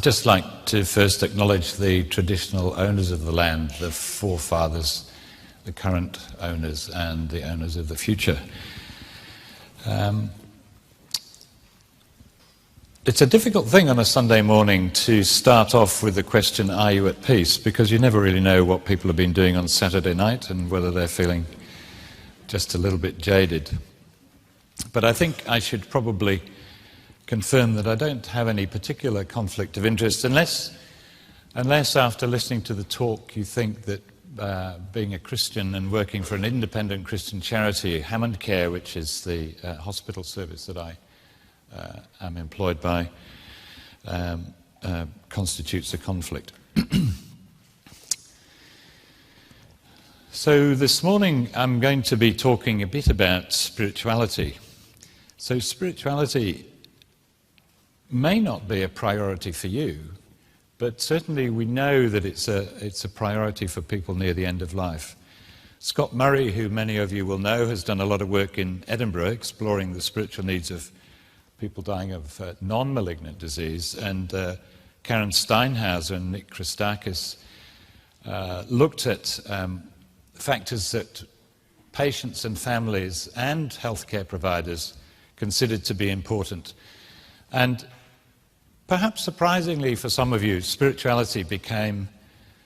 I'd just like to first acknowledge the traditional owners of the land, the forefathers, the current owners and the owners of the future. It's a difficult thing on a Sunday morning to start off with the question, are you at peace? Because you never really know what people have been doing on Saturday night and whether they're feeling just a little bit jaded. But I think I should probably confirm that I don't have any particular conflict of interest unless after listening to the talk you think that being a Christian and working for an independent Christian charity, HammondCare, which is the hospital service that I am employed by, constitutes a conflict. So this morning I'm going to be talking a bit about spirituality. So spirituality may not be a priority for you, but certainly we know that it's a priority for people near the end of life. Scott Murray, who many of you will know, has done a lot of work in Edinburgh exploring the spiritual needs of people dying of non-malignant disease, and Karen Steinhauser and Nick Christakis looked at factors that patients and families and healthcare providers considered to be important. And perhaps surprisingly for some of you, spirituality came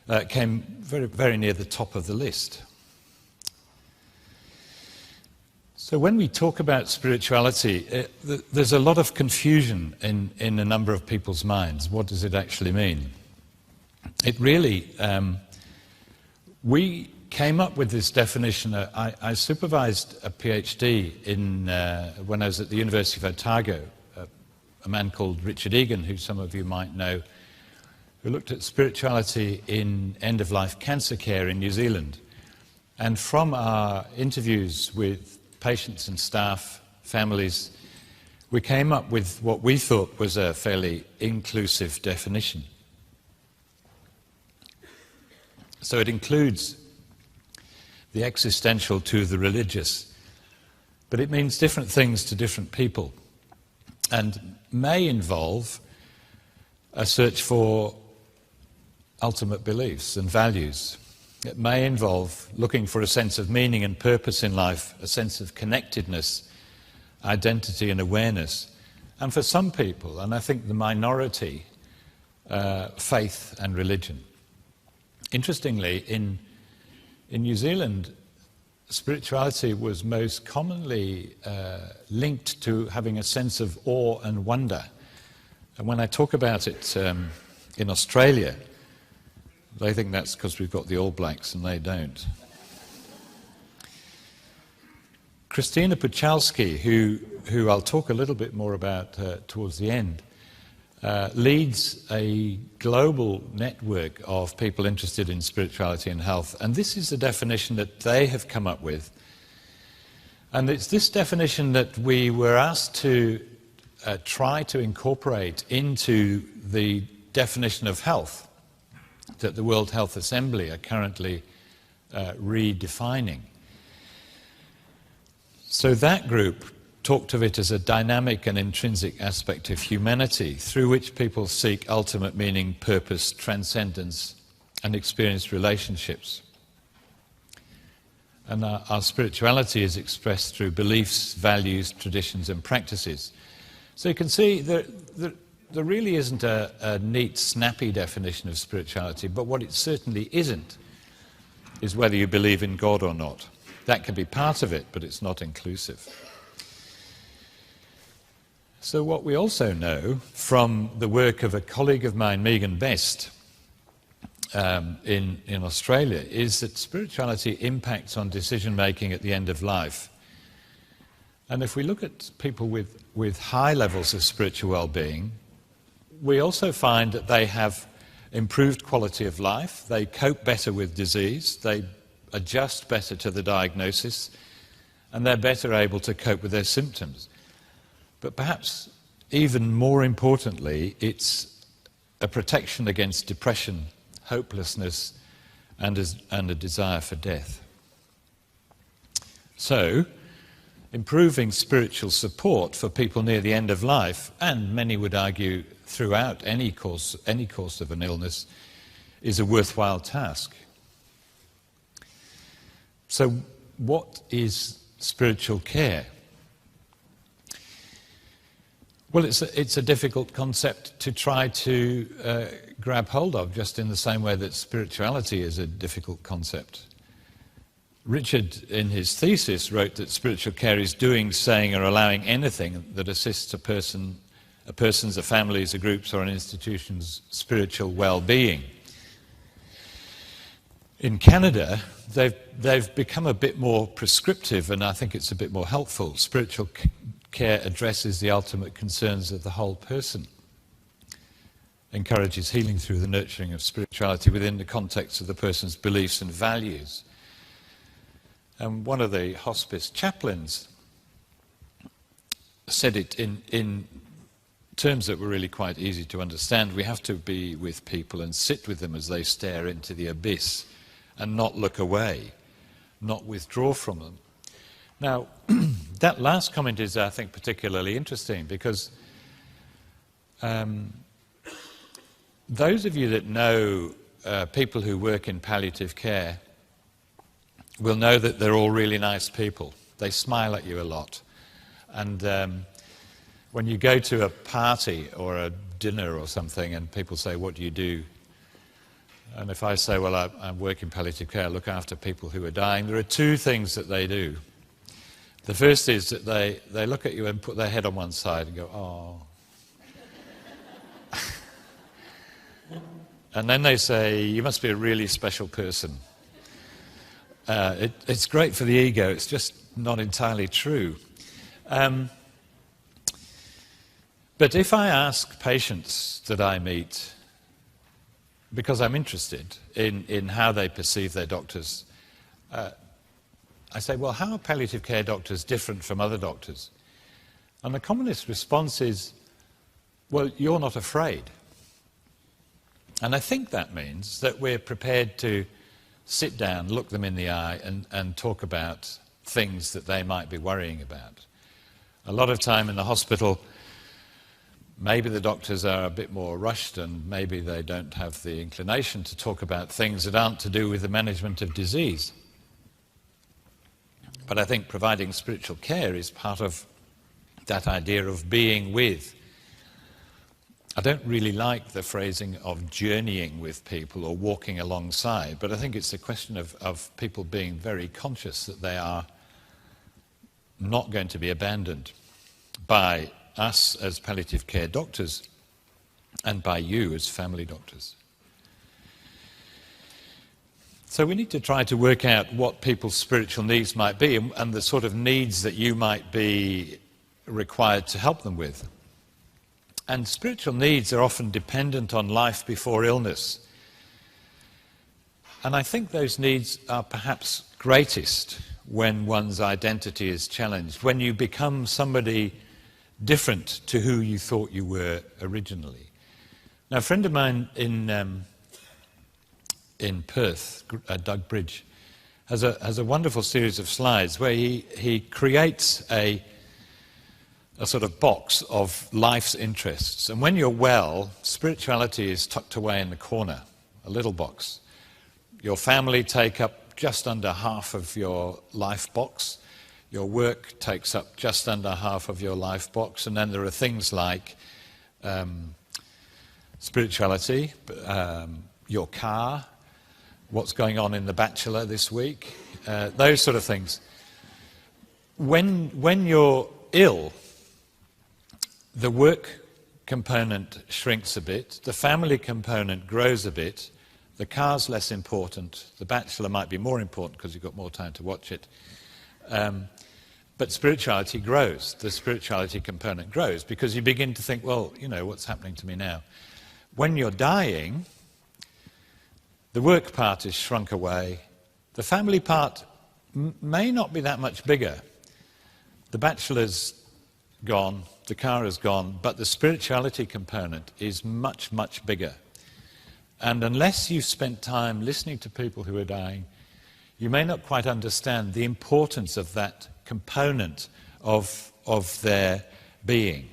very, very near the top of the list. So when we talk about spirituality, there's a lot of confusion in a number of people's minds. What does it actually mean? It really, we came up with this definition. I supervised a PhD when I was at the University of Otago, a man called Richard Egan, who some of you might know, who looked at spirituality in end-of-life cancer care in New Zealand. And from our interviews with patients and staff, families, we came up with what we thought was a fairly inclusive definition. So it includes the existential to the religious, but it means different things to different people, and may involve a search for ultimate beliefs and values. It may involve looking for a sense of meaning and purpose in life, a sense of connectedness, identity and awareness. And for some people, and I think the minority, faith and religion. Interestingly, in New Zealand, spirituality was most commonly linked to having a sense of awe and wonder. And when I talk about it in Australia, they think that's because we've got the All Blacks and they don't. Christina Puchalski, who I'll talk a little bit more about towards the end, leads a global network of people interested in spirituality and health. And this is the definition that they have come up with. And it's this definition that we were asked to try to incorporate into the definition of health that the World Health Assembly are currently redefining. So that group talked of it as a dynamic and intrinsic aspect of humanity through which people seek ultimate meaning, purpose, transcendence, and experience relationships. And our spirituality is expressed through beliefs, values, traditions, and practices. So you can see there really isn't a neat, snappy definition of spirituality, but what it certainly isn't is whether you believe in God or not. That can be part of it, but it's not inclusive. So what we also know from the work of a colleague of mine, Megan Best, in Australia, is that spirituality impacts on decision-making at the end of life. And if we look at people with high levels of spiritual well-being, we also find that they have improved quality of life, they cope better with disease, they adjust better to the diagnosis, and they're better able to cope with their symptoms. But perhaps even more importantly, it's a protection against depression, hopelessness, and a desire for death. So, improving spiritual support for people near the end of life, and many would argue throughout any course of an illness is a worthwhile task. So what is spiritual care? Well, it's a difficult concept to try to grab hold of, just in the same way that spirituality is a difficult concept. Richard, in his thesis, wrote that spiritual care is doing, saying, or allowing anything that assists a person's, a family's, a group's, or an institution's spiritual well-being. In Canada, they've become a bit more prescriptive, and I think it's a bit more helpful. Spiritual care addresses the ultimate concerns of the whole person, encourages healing through the nurturing of spirituality within the context of the person's beliefs and values. And one of the hospice chaplains said it in terms that were really quite easy to understand. We have to be with people and sit with them as they stare into the abyss and not look away, not withdraw from them. Now, that last comment is, I think, particularly interesting because those of you that know people who work in palliative care will know that they're all really nice people. They smile at you a lot. And when you go to a party or a dinner or something and people say, "What do you do?" And if I say, "Well, I work in palliative care, I look after people who are dying," there are two things that they do. The first is that they look at you and put their head on one side and go, "Oh." And then they say, "You must be a really special person." It's great for the ego, it's just not entirely true. But if I ask patients that I meet, because I'm interested in how they perceive their doctors, I say, "Well, how are palliative care doctors different from other doctors?" And the commonest response is, "Well, you're not afraid." And I think that means that we're prepared to sit down, look them in the eye, and talk about things that they might be worrying about. A lot of time in the hospital, maybe the doctors are a bit more rushed and maybe they don't have the inclination to talk about things that aren't to do with the management of disease. But I think providing spiritual care is part of that idea of being with. I don't really like the phrasing of journeying with people or walking alongside, but I think it's a question of people being very conscious that they are not going to be abandoned by us as palliative care doctors and by you as family doctors. So we need to try to work out what people's spiritual needs might be and the sort of needs that you might be required to help them with. And spiritual needs are often dependent on life before illness. And I think those needs are perhaps greatest when one's identity is challenged, when you become somebody different to who you thought you were originally. Now, a friend of mine in Perth, Doug Bridge, has a wonderful series of slides where he creates a sort of box of life's interests. And when you're well, spirituality is tucked away in the corner, a little box. Your family take up just under half of your life box. Your work takes up just under half of your life box. And then there are things like spirituality, your car, what's going on in The Bachelor this week, those sort of things. When you're ill, the work component shrinks a bit, the family component grows a bit, the car's less important, The Bachelor might be more important because you've got more time to watch it, but spirituality grows, the spirituality component grows, because you begin to think, well, you know, what's happening to me now? When you're dying, the work part is shrunk away, the family part may not be that much bigger, The Bachelor's gone, the car is gone, but the spirituality component is much, much bigger. And unless you've spent time listening to people who are dying, you may not quite understand the importance of that component of their being.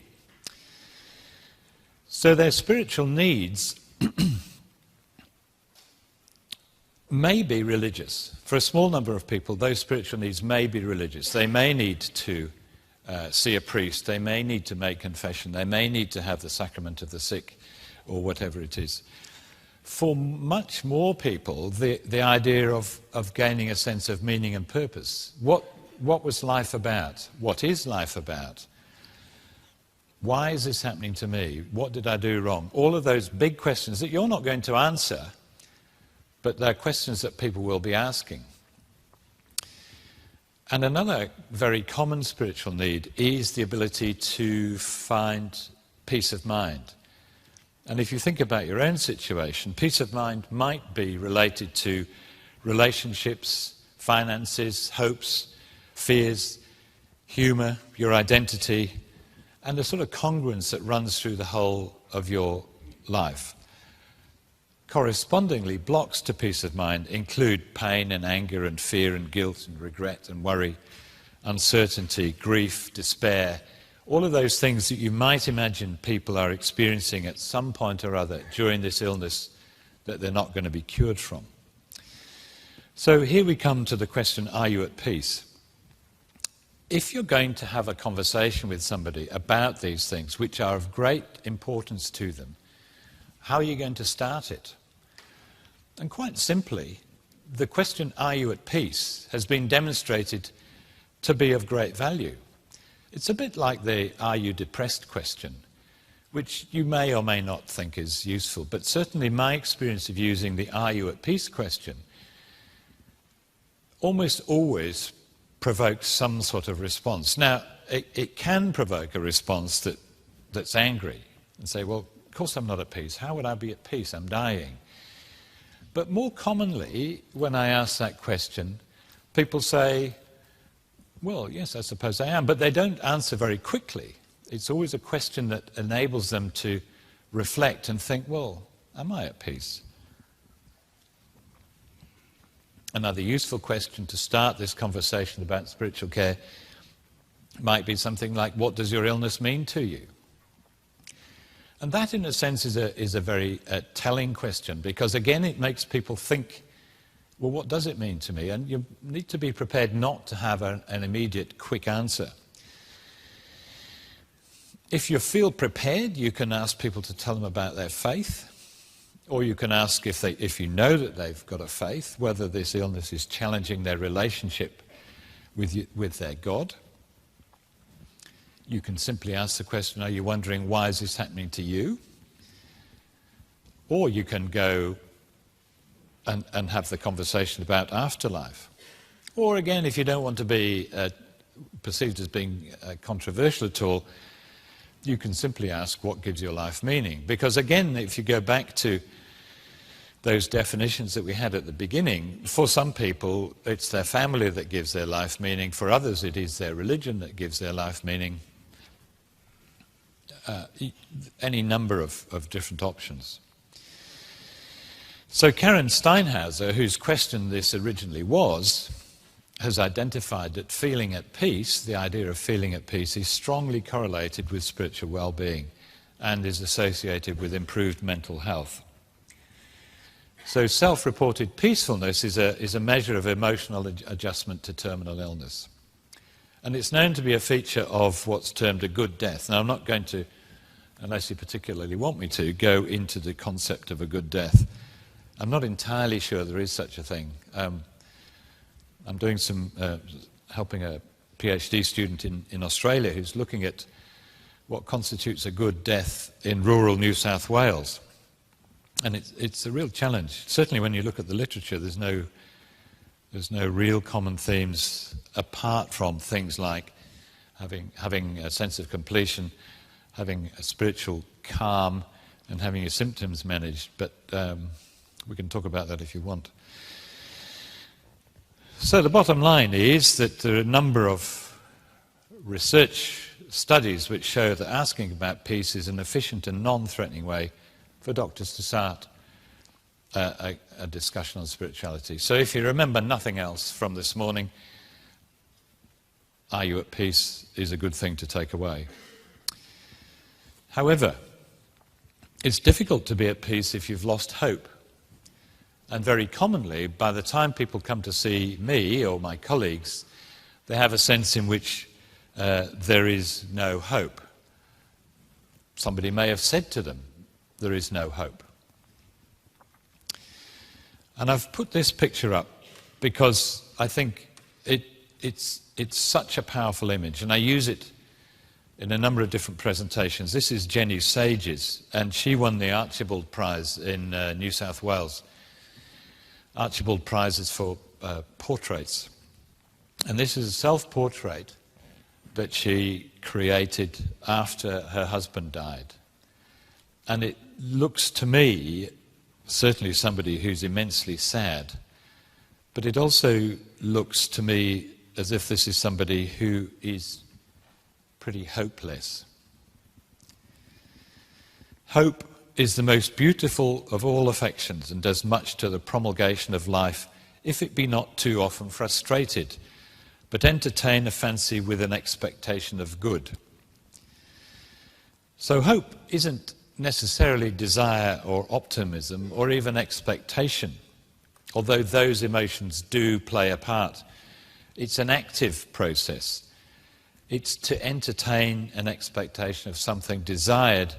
So their spiritual needs may be religious. For a small number of people, those spiritual needs may be religious. They may need to see a priest, they may need to make confession, they may need to have the sacrament of the sick, or whatever it is. For much more people, the idea of gaining a sense of meaning and purpose. What was life about? What is life about? Why is this happening to me? What did I do wrong? All of those big questions that you're not going to answer, but they're questions that people will be asking. And another very common spiritual need is the ability to find peace of mind. And if you think about your own situation, peace of mind might be related to relationships, finances, hopes, fears, humour, your identity, and the sort of congruence that runs through the whole of your life. Correspondingly, blocks to peace of mind include pain and anger and fear and guilt and regret and worry, uncertainty, grief, despair, all of those things that you might imagine people are experiencing at some point or other during this illness that they're not going to be cured from. So here we come to the question, are you at peace? If you're going to have a conversation with somebody about these things, which are of great importance to them, how are you going to start it? And quite simply, the question, are you at peace, has been demonstrated to be of great value. It's a bit like the are you depressed question, which you may or may not think is useful, but certainly my experience of using the are you at peace question almost always provokes some sort of response. Now, it can provoke a response that's angry and say, well, of course I'm not at peace. How would I be at peace? I'm dying. But more commonly, when I ask that question, people say, well, yes, I suppose I am, but they don't answer very quickly. It's always a question that enables them to reflect and think, well, am I at peace? Another useful question to start this conversation about spiritual care might be something like, what does your illness mean to you? And that, in a sense, is a very telling question, because, again, it makes people think, well, what does it mean to me? And you need to be prepared not to have an immediate, quick answer. If you feel prepared, you can ask people to tell them about their faith, or you can ask, if you know that they've got a faith, whether this illness is challenging their relationship with their God. You can simply ask the question, are you wondering why is this happening to you? Or you can go and have the conversation about afterlife. Or again, if you don't want to be perceived as being controversial at all, you can simply ask what gives your life meaning. Because again, if you go back to those definitions that we had at the beginning, for some people it's their family that gives their life meaning, for others it is their religion that gives their life meaning. Any number of different options. So Karen Steinhauser, whose question this originally was, has identified that feeling at peace, the idea of feeling at peace, is strongly correlated with spiritual well-being and is associated with improved mental health. So self-reported peacefulness is a measure of emotional adjustment to terminal illness. And it's known to be a feature of what's termed a good death. Now, I'm not going to, unless you particularly want me to, go into the concept of a good death. I'm not entirely sure there is such a thing. I'm doing helping a PhD student in Australia who's looking at what constitutes a good death in rural New South Wales. And it's a real challenge. Certainly when you look at the literature, there's no real common themes apart from things like having a sense of completion, having a spiritual calm, and having your symptoms managed. But we can talk about that if you want. So the bottom line is that there are a number of research studies which show that asking about peace is an efficient and non-threatening way for doctors to start a discussion on spirituality. So if you remember nothing else from this morning, are you at peace is a good thing to take away. However, it's difficult to be at peace if you've lost hope. And very commonly, by the time people come to see me or my colleagues, they have a sense in which there is no hope. Somebody may have said to them, there is no hope. And I've put this picture up because I think it's such a powerful image, and I use it in a number of different presentations. This is Jenny Sages, and she won the Archibald Prize in New South Wales. Archibald Prize is for portraits. And this is a self-portrait that she created after her husband died. And it looks to me, certainly somebody who's immensely sad, but it also looks to me as if this is somebody who is pretty hopeless. Hope is the most beautiful of all affections and does much to the promulgation of life, if it be not too often frustrated, but entertain a fancy with an expectation of good. So hope isn't necessarily desire or optimism or even expectation, although those emotions do play a part. It's an active process. It's to entertain an expectation of something desired,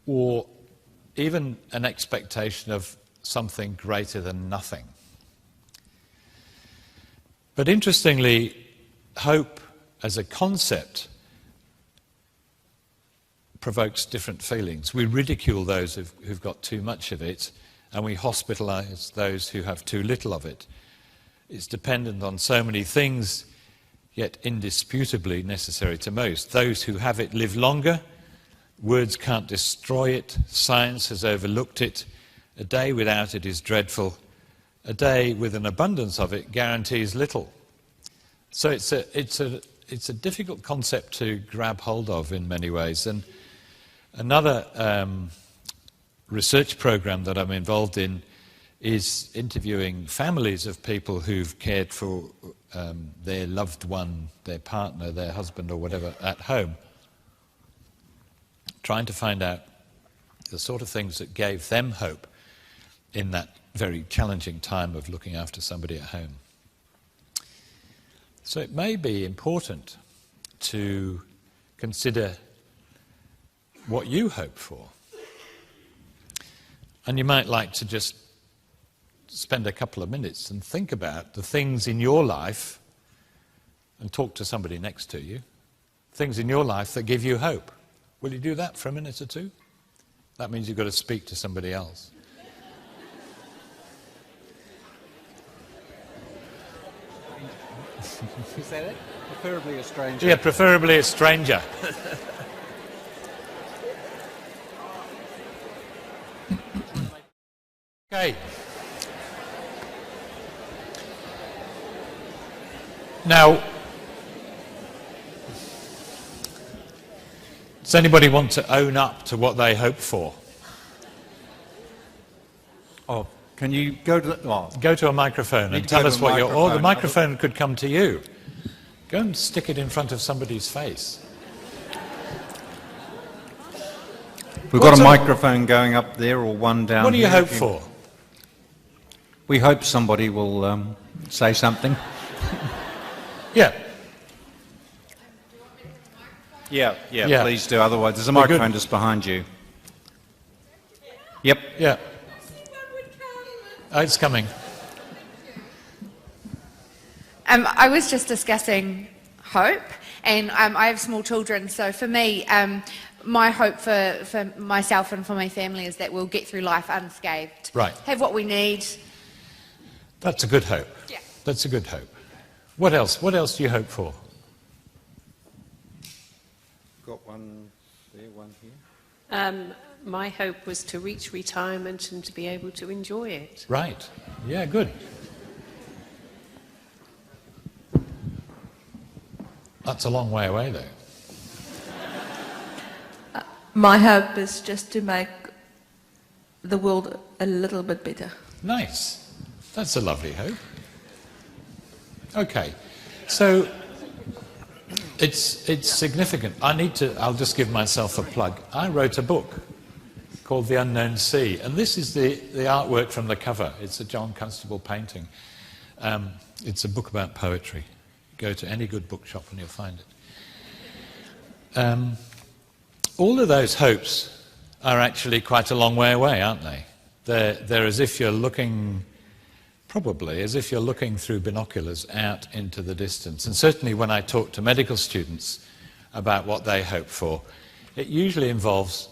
or even an expectation of something greater than nothing. But interestingly, hope as a concept provokes different feelings. We ridicule those who've got too much of it, and we hospitalize those who have too little of it. It's dependent on so many things, yet indisputably necessary to most. Those who have it live longer. Words can't destroy it. Science has overlooked it. A day without it is dreadful. A day with an abundance of it guarantees little. So it's a difficult concept to grab hold of in many ways. And another research program that I'm involved in is interviewing families of people who've cared for their loved one, their partner, their husband or whatever at home, trying to find out the sort of things that gave them hope in that very challenging time of looking after somebody at home. So it may be important to consider what you hope for. And you might like to just spend a couple of minutes and think about the things in your life, and talk to somebody next to you, things in your life that give you hope. Will you do that for a minute or two? That means you've got to speak to somebody else. You say that? Preferably a stranger. Yeah, preferably a stranger. Okay. Now, does anybody want to own up to what they hope for? Oh, can you go to the... Go to a microphone and tell us what you're... Or the microphone could come to you. Go and stick it in front of somebody's face. We've got a microphone going up there, or one down here. What do you hope for? We hope somebody will say something. Yeah. Yeah, please do. Otherwise, there's a microphone just behind you. Yep. Yeah. Oh, it's coming. I was just discussing hope, and I have small children, so for me, my hope for myself and for my family is that we'll get through life unscathed. Right. Have what we need. That's a good hope. Yeah. That's a good hope. What else? What else do you hope for? Got one there, one here. My hope was to reach retirement and to be able to enjoy it. Right. Yeah, good. That's a long way away, though. My hope is just to make the world a little bit better. Nice. That's a lovely hope. Okay. So, It's significant. I'll just give myself a plug. I wrote a book called The Unknown Sea, and this is the artwork from the cover. It's a John Constable painting. It's a book about poetry. Go to any good bookshop and you'll find it. All of those hopes are actually quite a long way away, aren't they? They're as if you're looking, probably as if you're looking through binoculars out into the distance. And certainly when I talk to medical students about what they hope for, it usually involves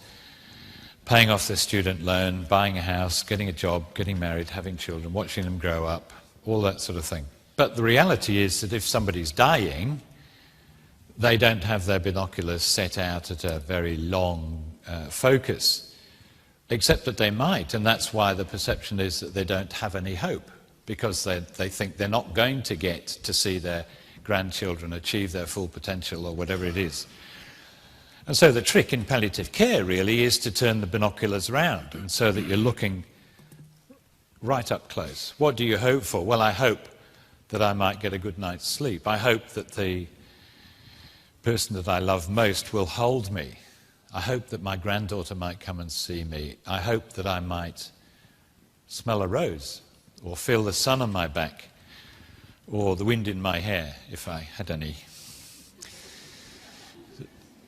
paying off their student loan, buying a house, getting a job, getting married, having children, watching them grow up, all that sort of thing. But the reality is that if somebody's dying, they don't have their binoculars set out at a very long focus, except that they might, and that's why the perception is that they don't have any hope, because they think they're not going to get to see their grandchildren achieve their full potential or whatever it is. And so the trick in palliative care really is to turn the binoculars round, and so that you're looking right up close. What do you hope for? Well, I hope that I might get a good night's sleep. I hope that the person that I love most will hold me. I hope that my granddaughter might come and see me. I hope that I might smell a rose, or feel the sun on my back, or the wind in my hair, if I had any.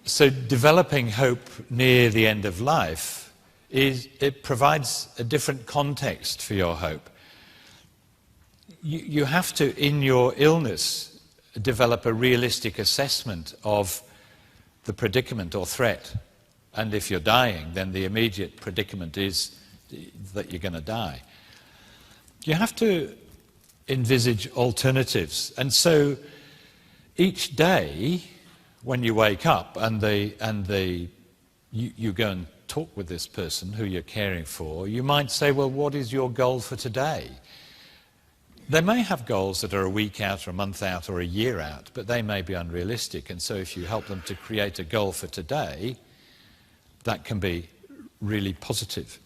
So developing hope near the end of life, it provides a different context for your hope. You have to, in your illness, develop a realistic assessment of the predicament or threat. And if you're dying, then the immediate predicament is that you're going to die. You have to envisage alternatives. And so each day, when you wake up and you go and talk with this person who you're caring for, you might say, well, what is your goal for today? They may have goals that are a week out or a month out or a year out, but they may be unrealistic. And so if you help them to create a goal for today, that can be really positive.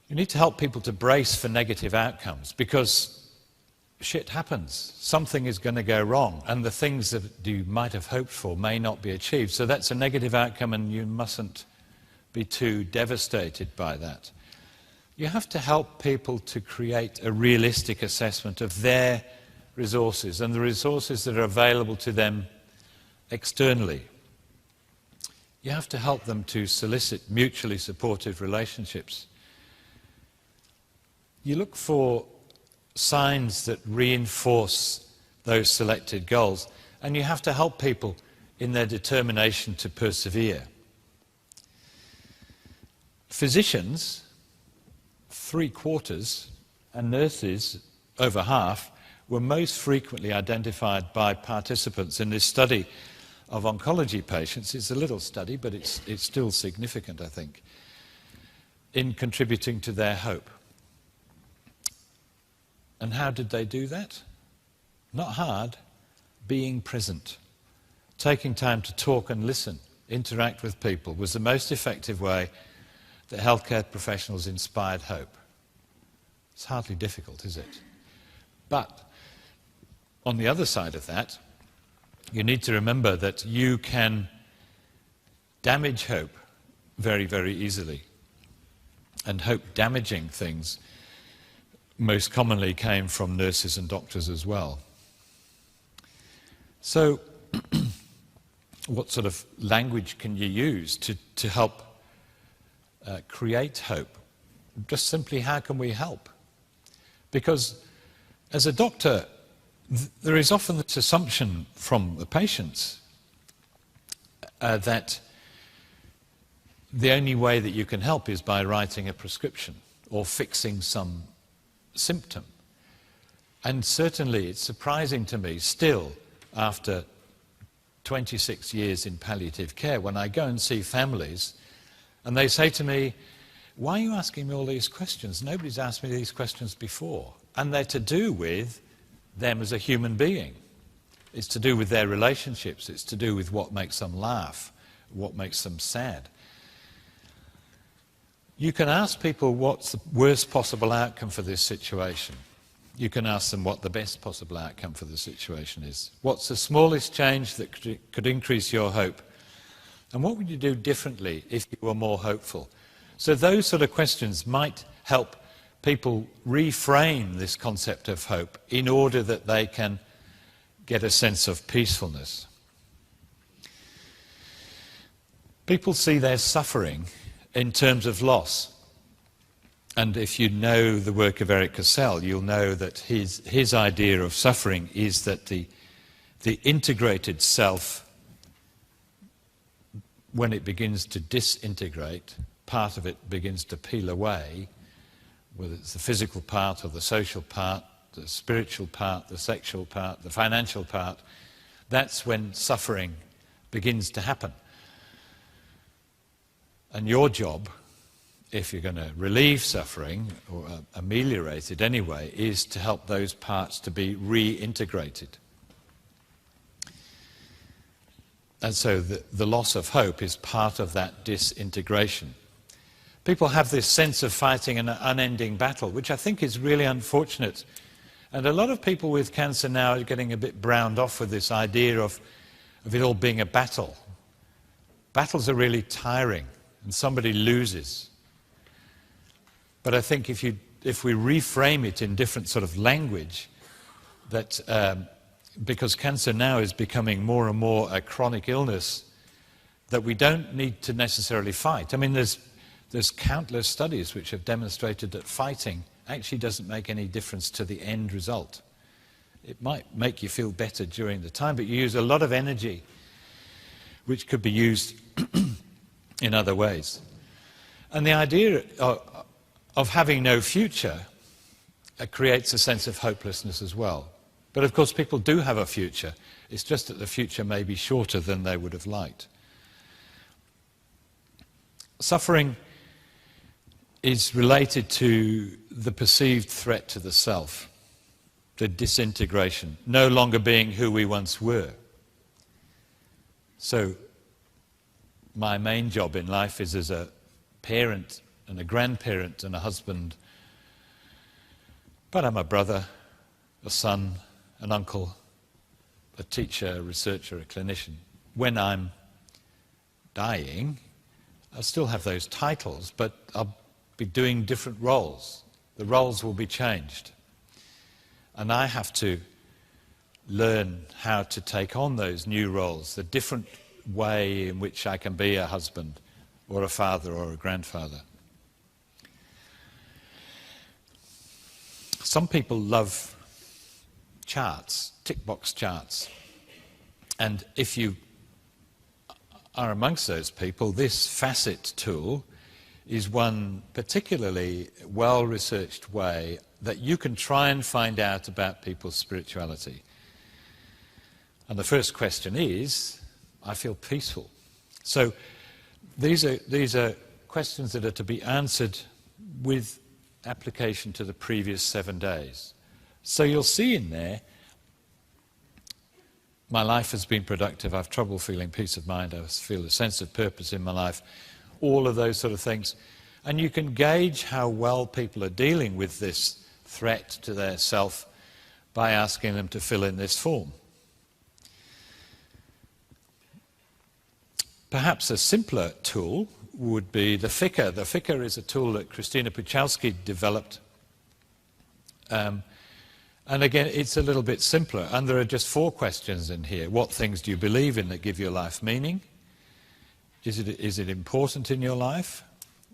You need to help people to brace for negative outcomes, because shit happens. Something is going to go wrong, and the things that you might have hoped for may not be achieved. So that's a negative outcome, and you mustn't be too devastated by that. You have to help people to create a realistic assessment of their resources and the resources that are available to them externally. You have to help them to solicit mutually supportive relationships. You look for signs that reinforce those selected goals, and you have to help people in their determination to persevere. Physicians, 3/4, and nurses, over half, were most frequently identified by participants in this study of oncology patients. It's a little study, but it's still significant, I think, in contributing to their hope. And how did they do that? Not hard. Being present. Taking time to talk and listen, interact with people, was the most effective way that healthcare professionals inspired hope. It's hardly difficult, is it? But on the other side of that, you need to remember that you can damage hope very, very easily. And hope damaging things most commonly came from nurses and doctors as well. So what sort of language can you use to help create hope? Just simply, how can we help? Because as a doctor, there is often this assumption from the patients that the only way that you can help is by writing a prescription or fixing some symptom. And certainly it's surprising to me still, after 26 years in palliative care, when I go and see families and they say to me, why are you asking me all these questions? Nobody's asked me these questions before. And they're to do with them as a human being. It's to do with their relationships. It's to do with what makes them laugh, what makes them sad. You can ask people what's the worst possible outcome for this situation. you can ask them what the best possible outcome for the situation is. What's the smallest change that could increase your hope? And what would you do differently if you were more hopeful? So those sort of questions might help people reframe this concept of hope in order that they can get a sense of peacefulness. People see their suffering in terms of loss. And if you know the work of Eric Cassell, you'll know that his idea of suffering is that the integrated self, when it begins to disintegrate, part of it begins to peel away, whether it's the physical part or the social part, the spiritual part, the sexual part, the financial part, that's when suffering begins to happen. And your job, if you're going to relieve suffering, or ameliorate it anyway, is to help those parts to be reintegrated. And so the loss of hope is part of that disintegration. People have this sense of fighting an unending battle, which I think is really unfortunate. And a lot of people with cancer now are getting a bit browned off with this idea of it all being a battle. Battles are really tiring, and somebody loses. But I think if we reframe it in different sort of language, that because cancer now is becoming more and more a chronic illness, that we don't need to necessarily fight. I mean, there's countless studies which have demonstrated that fighting actually doesn't make any difference to the end result. It might make you feel better during the time, but you use a lot of energy which could be used in other ways. And the idea of having no future creates a sense of hopelessness as well. But of course people do have a future. It's just that the future may be shorter than they would have liked. Suffering is related to the perceived threat to the self, the disintegration, no longer being who we once were. So my main job in life is as a parent and a grandparent and a husband, but I'm a brother, a son, an uncle, a teacher, a researcher, a clinician. When I'm dying, I'll still have those titles, but I'll be doing different roles. The roles will be changed. And I have to learn how to take on those new roles, the different way in which I can be a husband or a father or a grandfather. Some people love charts, tick box charts. And if you are amongst those people, this facet tool is one particularly well-researched way that you can try and find out about people's spirituality. And the first question is, I feel peaceful. So these are questions that are to be answered with application to the previous 7 days. So you'll see in there, my life has been productive, I have trouble feeling peace of mind, I feel a sense of purpose in my life, all of those sort of things. And you can gauge how well people are dealing with this threat to their self by asking them to fill in this form. Perhaps a simpler tool would be the Ficker. The Ficker is a tool that Christina Puchalski developed. And again, it's a little bit simpler. And there are just 4 questions in here. What things do you believe in that give your life meaning? Is it important in your life?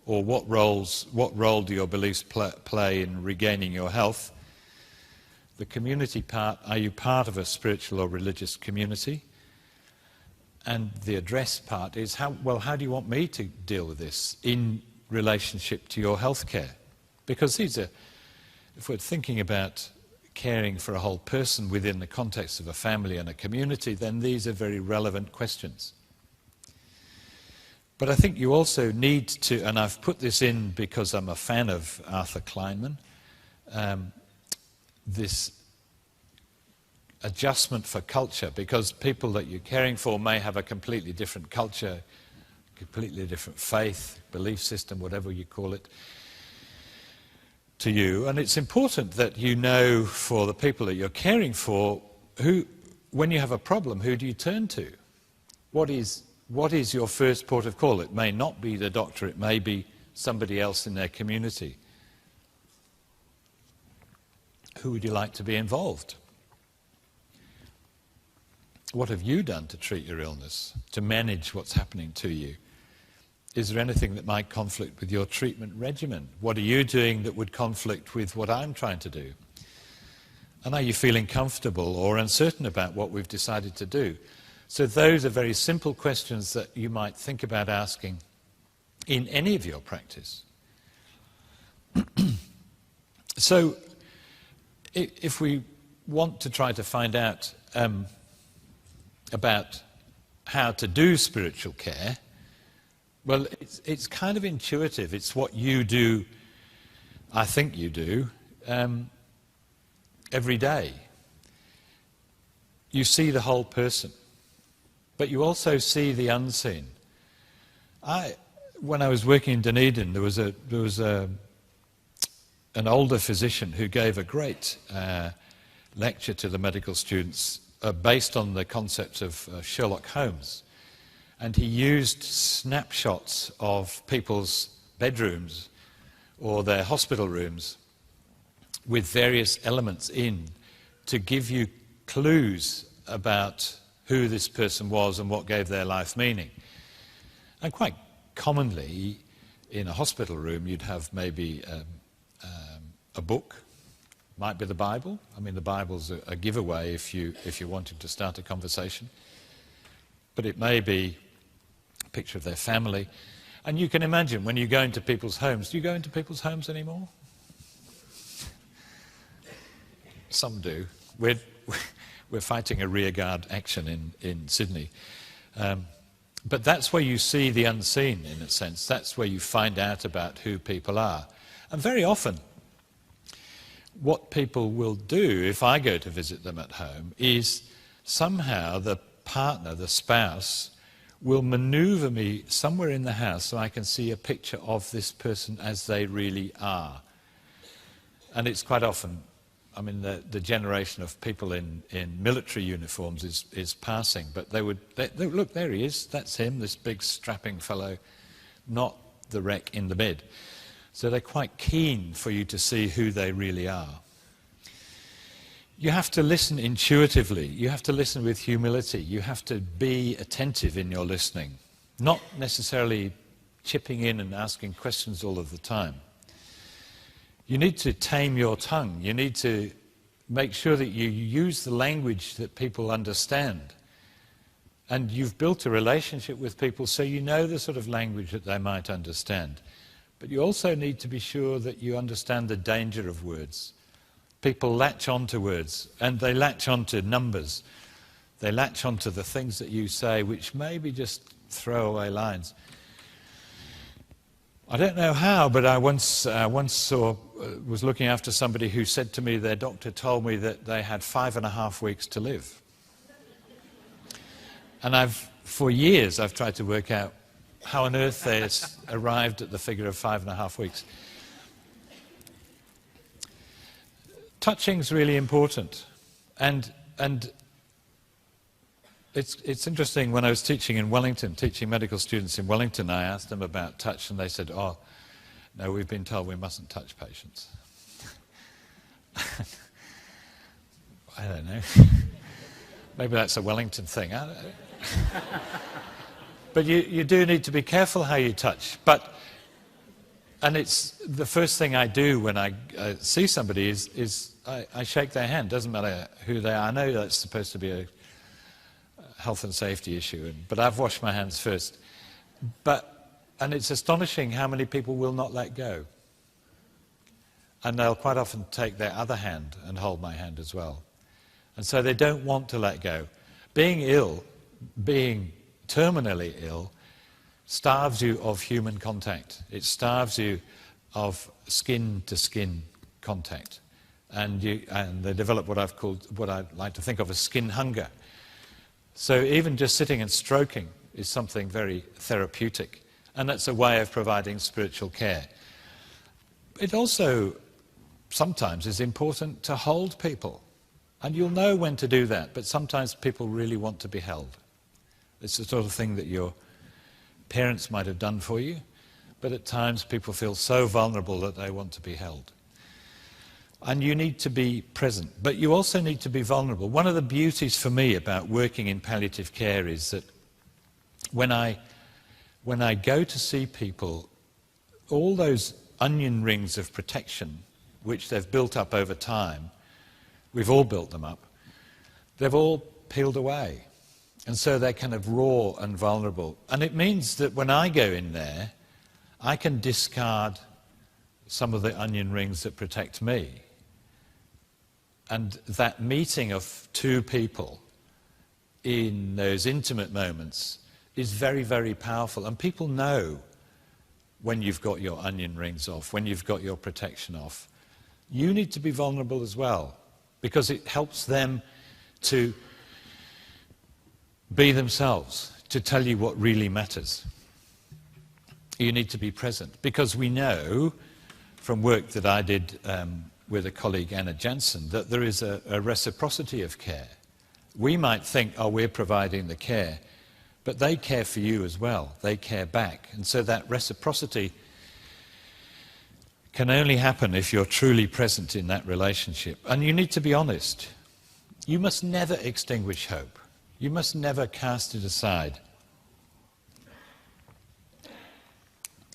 Or what role do your beliefs play in regaining your health? The community part, are you part of a spiritual or religious community? And the address part is, how do you want me to deal with this in relationship to your health care? Because these are, if we're thinking about caring for a whole person within the context of a family and a community, then these are very relevant questions. But I think you also need to, and I've put this in because I'm a fan of Arthur Kleinman, this adjustment for culture, because people that you're caring for may have a completely different culture, completely different faith, belief system, whatever you call it. to you, and it's important that you know for the people that you're caring for, who, when you have a problem, who do you turn to? What is your first port of call? It may not be the doctor, it may be somebody else in their community. Who would you like to be involved? What have you done to treat your illness, to manage what's happening to you? Is there anything that might conflict with your treatment regimen? What are you doing that would conflict with what I'm trying to do? And are you feeling comfortable or uncertain about what we've decided to do? So those are very simple questions that you might think about asking in any of your practice. So if we want to try to find out about how to do spiritual care, well, it's kind of intuitive. It's what you do, I think you do, every day. You see the whole person, but you also see the unseen. When I was working in Dunedin, there was an older physician who gave a great lecture to the medical students based on the concepts of Sherlock Holmes. And he used snapshots of people's bedrooms or their hospital rooms with various elements in to give you clues about who this person was and what gave their life meaning. And quite commonly, in a hospital room, you'd have maybe a book. Might be the Bible. I mean, the Bible's a giveaway if you wanted to start a conversation. But it may be a picture of their family. And you can imagine when you go into people's homes, do you go into people's homes anymore? Some do. We're fighting a rearguard action in Sydney. But that's where you see the unseen, in a sense. That's where you find out about who people are. And very often, what people will do, if I go to visit them at home, is somehow the partner, the spouse, will maneuver me somewhere in the house so I can see a picture of this person as they really are. And it's quite often, I mean, the generation of people in military uniforms is passing, but they would look, there he is, that's him, this big strapping fellow, not the wreck in the bed. So they're quite keen for you to see who they really are. You have to listen intuitively. You have to listen with humility. You have to be attentive in your listening, not necessarily chipping in and asking questions all of the time. You need to tame your tongue. You need to make sure that you use the language that people understand. And you've built a relationship with people so you know the sort of language that they might understand. But you also need to be sure that you understand the danger of words. People latch onto words, and they latch onto numbers. They latch onto the things that you say, which may be just throwaway lines. I don't know how, but I once was looking after somebody who said to me their doctor told me that they had 5.5 weeks to live. And for years I've tried to work out how on earth they arrived at the figure of 5.5 weeks. Touching's really important, and it's interesting. When I was teaching in Wellington, teaching medical students in Wellington, I asked them about touch, and they said, "Oh, no, we've been told we mustn't touch patients." I don't know. Maybe that's a Wellington thing. I don't know. But you do need to be careful how you touch. And it's the first thing I do when I see somebody is I shake their hand. Doesn't matter who they are. I know that's supposed to be a health and safety issue, but I've washed my hands first. And it's astonishing how many people will not let go. And they'll quite often take their other hand and hold my hand as well. And so they don't want to let go. Being ill, being terminally ill, starves you of human contact. It starves you of skin-to-skin contact. And they develop what I like to think of as skin hunger. So even just sitting and stroking is something very therapeutic. And that's a way of providing spiritual care. It also sometimes it's important to hold people. And you'll know when to do that, but sometimes people really want to be held. It's the sort of thing that your parents might have done for you, but at times people feel so vulnerable that they want to be held. And you need to be present, but you also need to be vulnerable. One of the beauties for me about working in palliative care is that when I go to see people, all those onion rings of protection which they've built up over time, we've all built them up, they've all peeled away. And so they're kind of raw and vulnerable. And it means that when I go in there, I can discard some of the onion rings that protect me. And that meeting of two people in those intimate moments is very, very powerful. And people know when you've got your onion rings off, when you've got your protection off. You need to be vulnerable as well, because it helps them to be themselves, to tell you what really matters. You need to be present, because we know from work that I did with a colleague, Anna Jansen, that there is a reciprocity of care. We might think, oh, we're providing the care, but they care for you as well. They care back. And so that reciprocity can only happen if you're truly present in that relationship. And you need to be honest. You must never extinguish hope. You must never cast it aside.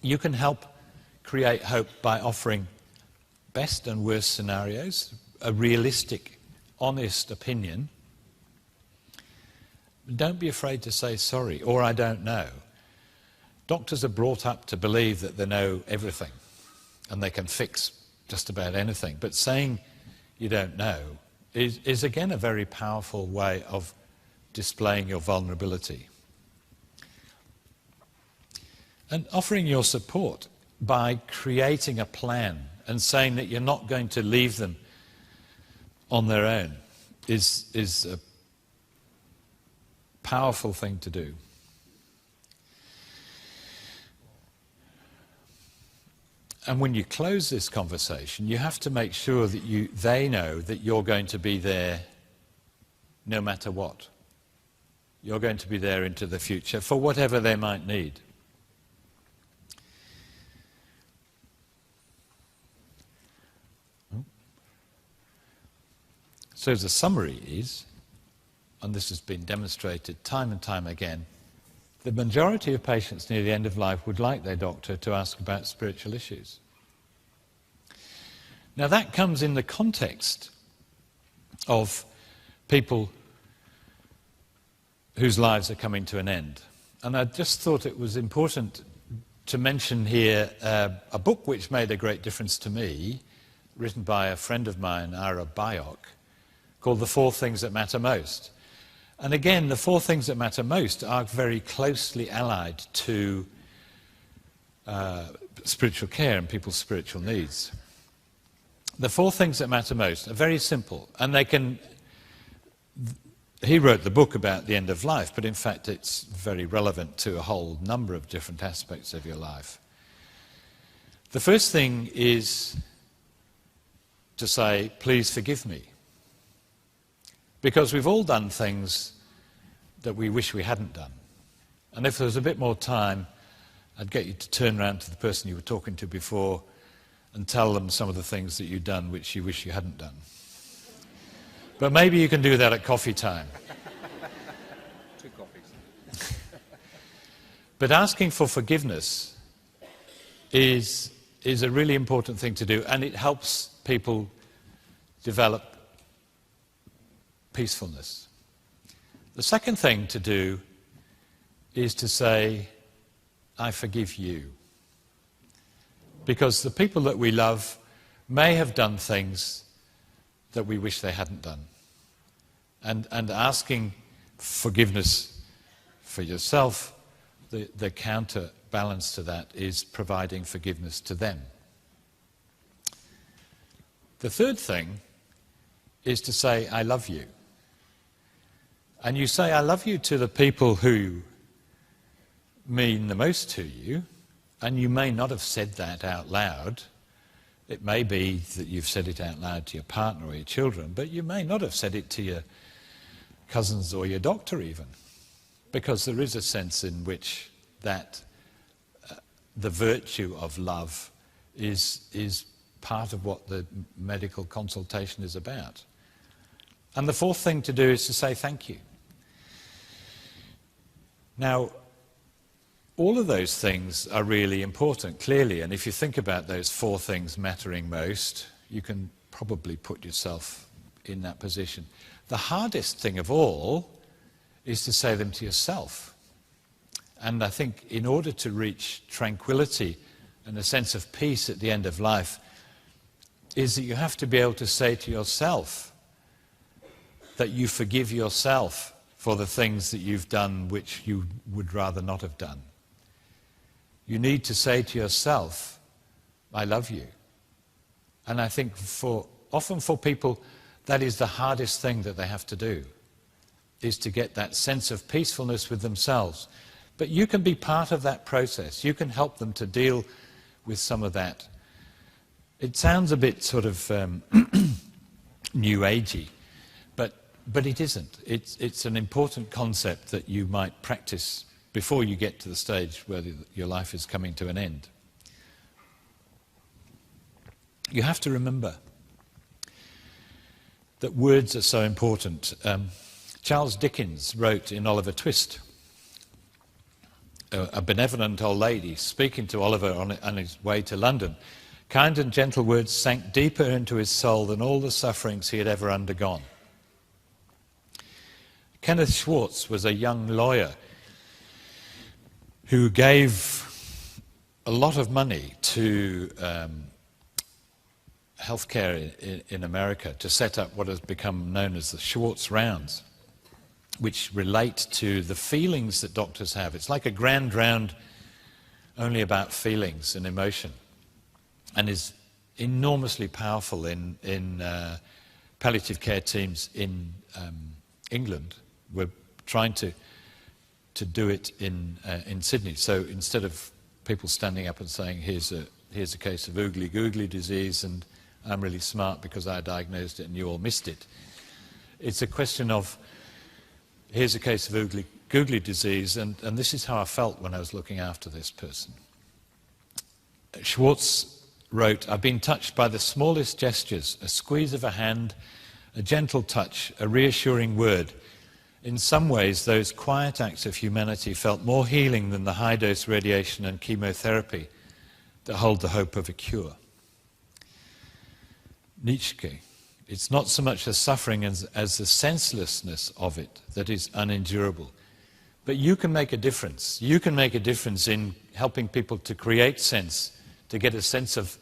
You can help create hope by offering best and worst scenarios, a realistic, honest opinion. Don't be afraid to say sorry, or I don't know. Doctors are brought up to believe that they know everything and they can fix just about anything. But saying you don't know is again a very powerful way of displaying your vulnerability. And offering your support by creating a plan and saying that you're not going to leave them on their own is a powerful thing to do. And when you close this conversation, you have to make sure that they know that you're going to be there no matter what. You're going to be there into the future for whatever they might need. So the summary is, and this has been demonstrated time and time again, the majority of patients near the end of life would like their doctor to ask about spiritual issues. Now that comes in the context of people whose lives are coming to an end. And I just thought it was important to mention here a book which made a great difference to me, written by a friend of mine, Ira Byock, called The Four Things That Matter Most. And again, the four things that matter most are very closely allied to spiritual care and people's spiritual needs. The four things that matter most are very simple, and he wrote the book about the end of life, but in fact it's very relevant to a whole number of different aspects of your life. The first thing is to say, please forgive me. Because we've all done things that we wish we hadn't done. And if there was a bit more time, I'd get you to turn around to the person you were talking to before and tell them some of the things that you've done which you wish you hadn't done. But maybe you can do that at coffee time. 2 coffees. But asking for forgiveness is a really important thing to do, and it helps people develop peacefulness. The second thing to do is to say, I forgive you. Because the people that we love may have done things that we wish they hadn't done. And asking forgiveness for yourself, the counterbalance to that is providing forgiveness to them. The third thing is to say, I love you. And you say, I love you to the people who mean the most to you, and you may not have said that out loud, It may be that you've said it out loud to your partner or your children, but you may not have said it to your cousins or your doctor even, because there is a sense in which that the virtue of love is part of what the medical consultation is about. And the fourth thing to do is to say thank you. Now, all of those things are really important, clearly, and if you think about those four things mattering most, you can probably put yourself in that position. The hardest thing of all is to say them to yourself. And I think in order to reach tranquility and a sense of peace at the end of life, is that you have to be able to say to yourself that you forgive yourself for the things that you've done which you would rather not have done. You need to say to yourself, I love you. And I think often for people, that is the hardest thing that they have to do, is to get that sense of peacefulness with themselves. But you can be part of that process. You can help them to deal with some of that. It sounds a bit sort of new agey, but it isn't. It's an important concept that you might practice before you get to the stage where your life is coming to an end. You have to remember that words are so important. Charles Dickens wrote in Oliver Twist, a benevolent old lady speaking to Oliver on his way to London. Kind and gentle words sank deeper into his soul than all the sufferings he had ever undergone. Kenneth Schwartz was a young lawyer who gave a lot of money to healthcare in America to set up what has become known as the Schwartz Rounds, which relate to the feelings that doctors have. It's like a grand round only about feelings and emotion, and is enormously powerful in palliative care teams in England. We're trying to do it in Sydney. So instead of people standing up and saying, here's a case of oogly googly disease and I'm really smart because I diagnosed it and you all missed it, it's a question of, here's a case of oogly googly disease and this is how I felt when I was looking after this person. Schwartz wrote, I've been touched by the smallest gestures, a squeeze of a hand, a gentle touch, a reassuring word. In some ways, those quiet acts of humanity felt more healing than the high-dose radiation and chemotherapy that hold the hope of a cure. Nietzsche, it's not so much the suffering as the senselessness of it that is unendurable. But you can make a difference. You can make a difference in helping people to create sense, to get a sense of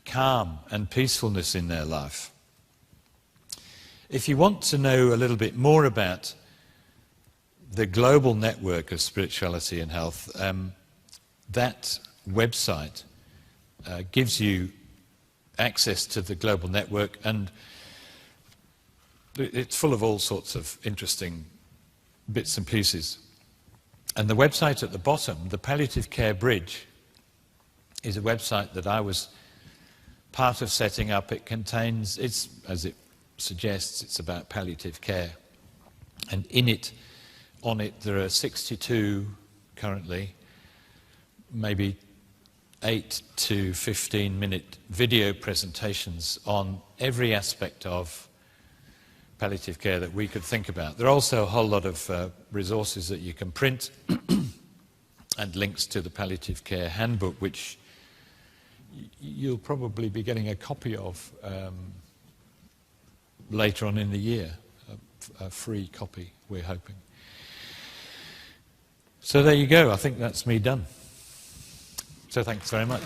calm and peacefulness in their life. If you want to know a little bit more about the global network of spirituality and health, that website gives you access to the global network, and it's full of all sorts of interesting bits and pieces. And the website at the bottom, the Palliative Care Bridge, is a website that I was part of setting up. It contains, as it suggests, it's about palliative care. And on it, there are 62 currently, maybe 8 to 15-minute video presentations on every aspect of palliative care that we could think about. There are also a whole lot of resources that you can print and links to the Palliative Care Handbook, which you'll probably be getting a copy of later on in the year, a free copy, we're hoping. So there you go. I think that's me done. So thanks very much.